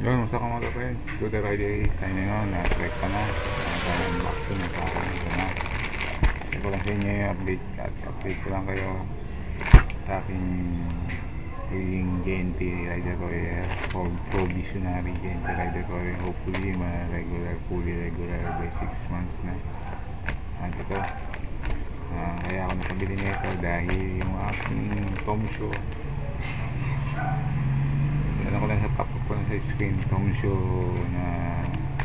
Yun, sa mga friends, to the rider signing on, na-track ka na, unboxing na sa akin, ito na. Ito ko lang sa inyo yung update, at update ko lang kayo sa aking tuwing JNT Rider Courier o provisionary JNT Rider Courier, hopefully ma-regular, fully regular by 6 months na. At ito, kaya ako nakabili nito dahil yung aking Tomsho, ano ko lang sa pop-up ko lang sa screen, Tomsho na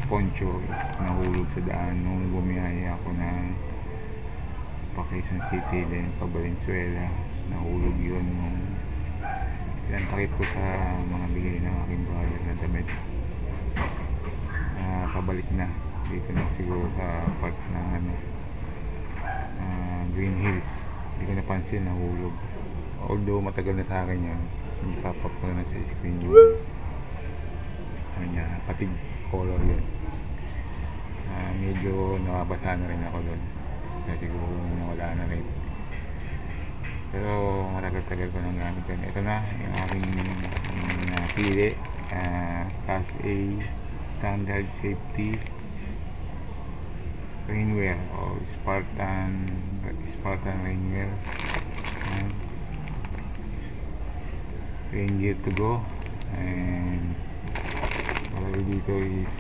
poncho is nahulog sa daan nung bumiyaya ako ng Quezon City din pa Valenzuela. Nahulog yun nung pinantakip ko sa mga bigay ng aking brother na damit. Pabalik na dito na siguro sa part ng Green Hills. Hindi ko napansin nahulog, although matagal na sa akin yun. Ipapap ko na sa screen yung patig color yun. Medyo nakabasa na rin ako doon kasi siguro nawala na rin, pero matagal-tagal ko nang gamit yun. Ito na yung aking napili, Class A standard safety rainwear o Spartan rainwear. Rain gear to go, and malaki dito is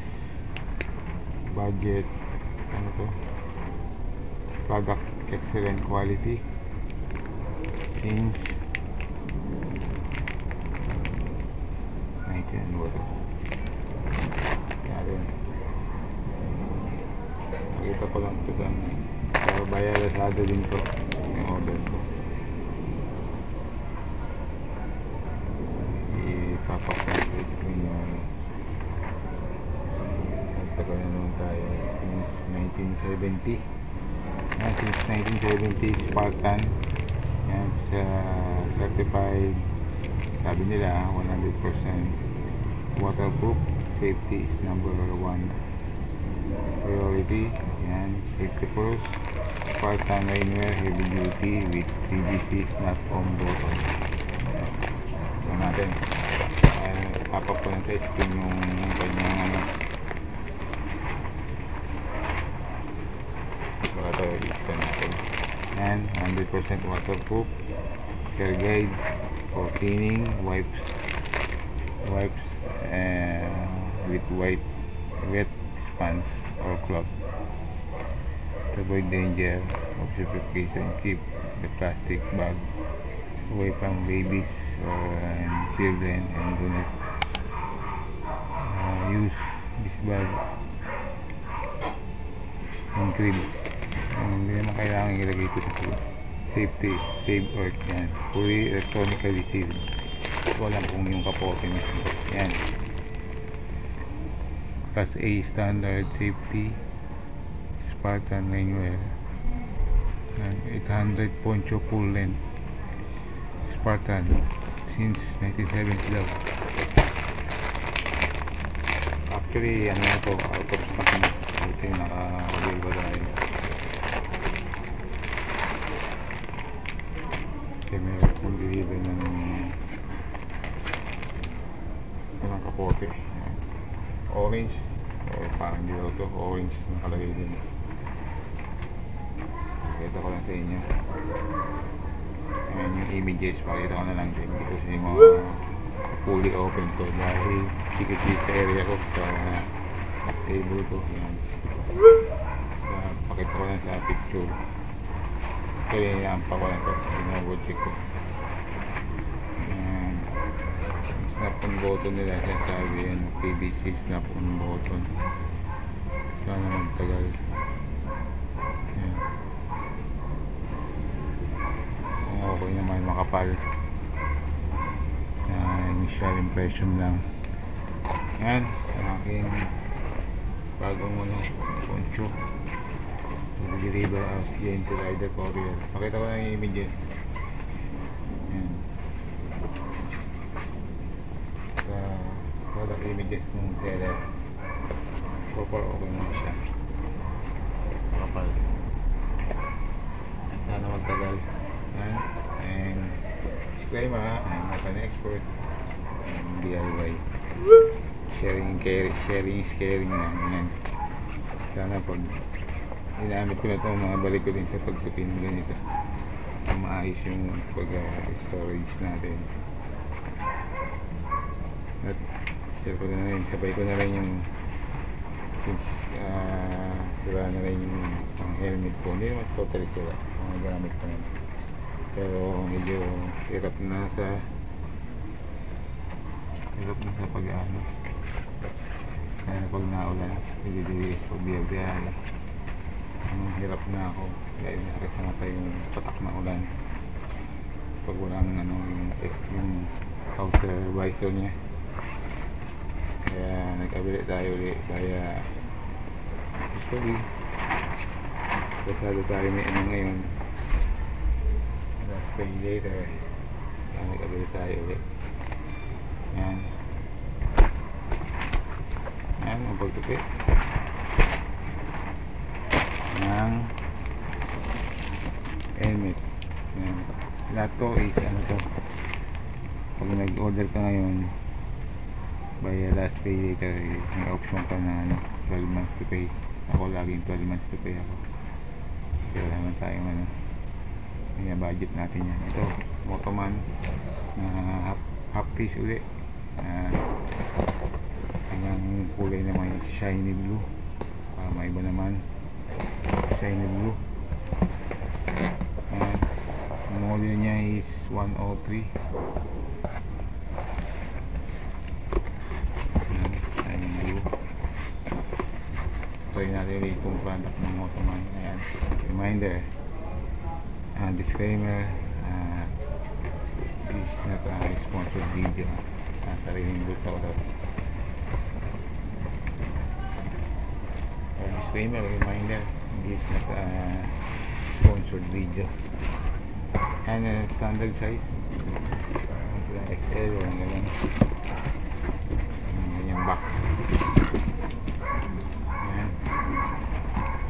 budget, ano to, product excellent quality since 19 ano ba to, nakita ko lang ito sa Bayalazada din to yung order ko. Ipapap na sa screen yung tagal na naman tayo since 1970. Since 1970 Spartan. Yan, sa certified, sabi nila 100% waterproof. Safety is number 1 priority. Yan, safety first. Spartan rainwear heavy duty with PVC snap on bottom. So natin papap ko lang sa screen yung kanyang baka tayo i-scan natin. Yan, 100% waterproof, care guide for cleaning, wipes with wet sponge or cloth to avoid danger of suffocation. Keep the plastic bag away from babies and children, and do not use this bag in cribs. Hindi naman kailangan ilagay ito sa cribs. Safety, save earth. Yan, fully electronically sealed. Wala kung yung kapote nito. Yan, Class A standard safety Spartan rainwear, 800 poncho full length Spartan since 1970 daw. Actually ano na to, out of stock na. Ito yung naka-available tayo kasi may mag-deliver ng kapote. Orange, parang dito to, orange nakalagay din. Pakita ko lang sa inyo. Ayan yung images, pakita ko na lang din kasi mga fully open to dahil chikit sa area ko sa table ko. Yan, pakita ko lang sa picture kaya iampa ko lang ito, pinag-check ko. Yan, snap on button nila, sabi yan, PVC snap on button. Sana magtagal. Yan, okay naman, makapal. Initial impression lang. Yan, ang aking bagong poncho deliver as JNT Rider Courier. Pakita ko na yung images. Yan, sa product images ng seller. Proper okay naman siya, makapal. At sana magtagal. Yan, and disclaimer, I'm not an expert, DIY. sharing is caring lang. Yan. Sana pag ginamit ko na ito, mga balik ko din sa pagtupi ng ganito. Maayos yung pag-storage natin. At share ko na rin, sabay ko na rin yung sira na rin yung helmet ko. Hindi naman totally sira, mga gamit ko na. Pero medyo hirap na sa pag-ano. Kaya pag naulan, hindi pag biyabiyahan, hirap na ako dahil nakasama pa yung patak na ulan pag walang yung outer visor nya. Kaya nag-abili tayo ulit, kaya actually pasado tayo may ngayon, last pay later, kaya nag-abili tayo ulit. Yan ang pagtupi ng helmet. Yan. Lahat to is pag nag-order ka ngayon by last pay later, may option ka na 12 months to pay. Ako laging 12 months to pay ako. Kaya naman tayong budget natin yan. Ito Motoman na half piece ulit. Kanyang kulay naman is shiny blue, para maiba naman, shiny blue. Ang model niya is 103. Shiny blue. Try natin ulit itong product ng Motoman. Ayan, reminder, disclaimer, this is not a sponsored video. Sariling gusto ko daw. Disclaimer, reminder, this is not a sponsored video. And standard size, XL o ganyan. Ganyang box. Ayan.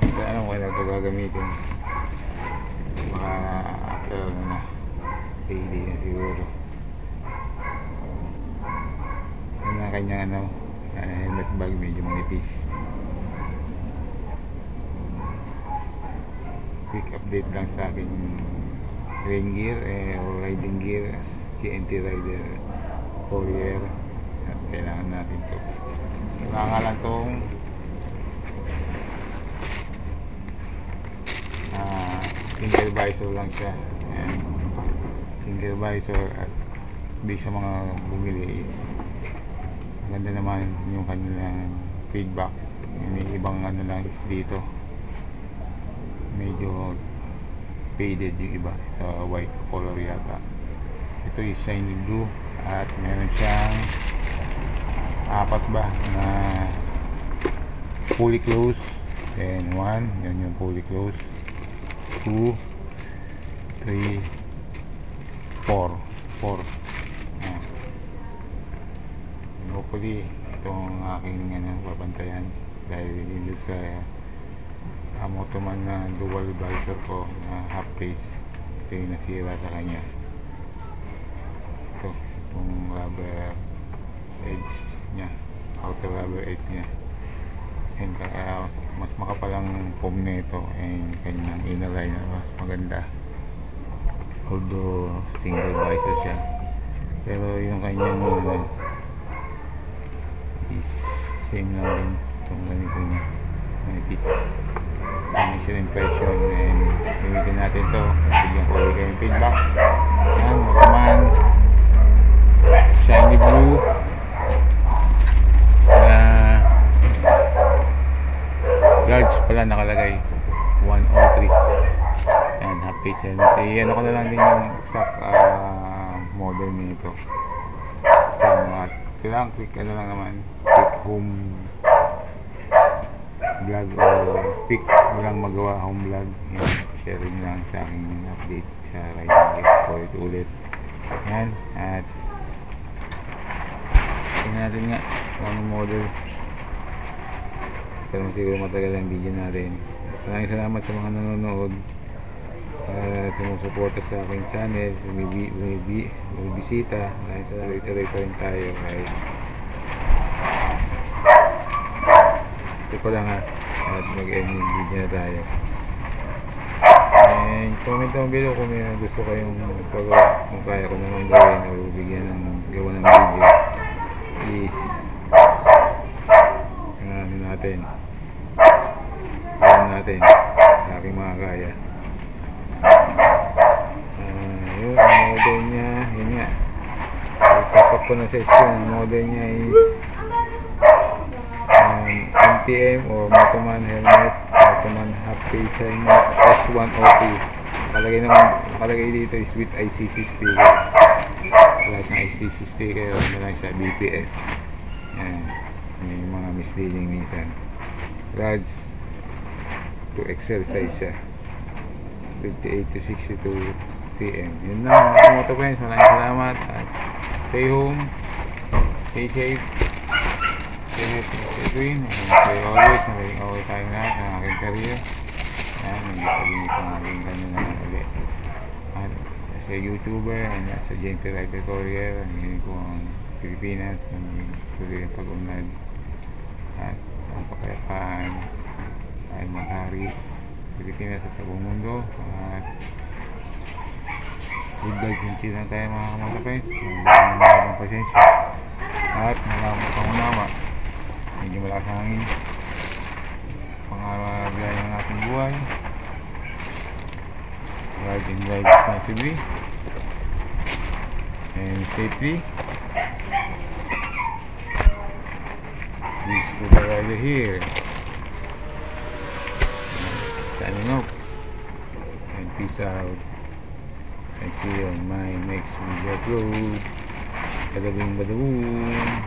Kaya alam ko na ito gagamitin. Baka after payday na siguro. Yan ang kanyang helmet bag, medyo manipis. Quick update lang sa aking rain gear or riding gear as TNT Rider Courier. At kailangan natin to. Kailangan lang tong single visor lang siya. Ayan. Single visor, at based sa mga bumili is maganda naman yung kanilang feedback. May ibang lang is dito, medyo faded yung iba sa white color yata. Ito is shiny blue at meron siyang apat ba na fully close. Then 1, yan yung fully close. 2, 3, 4. Hopefully itong aking babantayan, dahil dito sa Motoman na dual visor ko na half face, ito yung nasira sa kanya. Itong rubber edge nya, outer rubber edge nya, and mas makapalang foam na ito, and kanyang inner liner mas maganda, although single visor siya. Pero yung kanyang is same lang din itong ganito niya, manipis. Initial impression, and gamitin natin ito. Bigyan ko ulit kayong feedback. Yan, Motoman shiny blue large pala nakalagay, 103. Yan, half face helmet. Ano ko na lang din yung exact model nito. So kailangan quick lang naman, quick home vlog o pick walang magawa home vlog. Yan, sharing lang sa aking update sa riding gear ko ito ulit. Yan, at tingnan natin nga kung anong model, pero siguro matagal ang video natin. Maraming salamat sa mga nanonood at sumusuporta sa aking channel, bumibisita. Maraming salamat, ituloy pa rin tayo kahit ito ko lang ha, at mag-ending video na tayo. And comment down below kung may gusto kayong pagawa, kung kaya ko naman gawin o bigyan ng gawa ng video is natin gawin natin sa aking mga kaya. Yun, ang model nya, yun nga, itapak ko na sa screen. Ang model nya is MTM or Motoman helmet, Motoman half face helmet S103. Nakalagay dito is with ICC sticker. Wala siyang ICC sticker, wala lang siya BPS. Yan, may mga misleading minsan. Rods to exercise siya, 58 to 62 cm. Yun lang mga moto friends, maraming salamat at stay home, stay safe, stay healthy, stay clean, and stay always, naging away tayong lahat ng aking career. Yan, hindi pag-init ang aking kanina ulit. At as a YouTuber and as a gentle writer courier, hindi ko ang Pilipinas, ang tuloy ang pag-unlad at ang kapayapaan ay maghari Pilipinas at sa buong mundo. At good vibes and chill lang tayo mga kamoto friends. Maraming pasensya at maraming pangunawa. Medyo malakas ang hangin, pangalabihan ng ating buhay. Ride and drive responsibly and safely. Please put the rider here. Signing off and peace out, and see you on my next video upload. Badabing badaboom.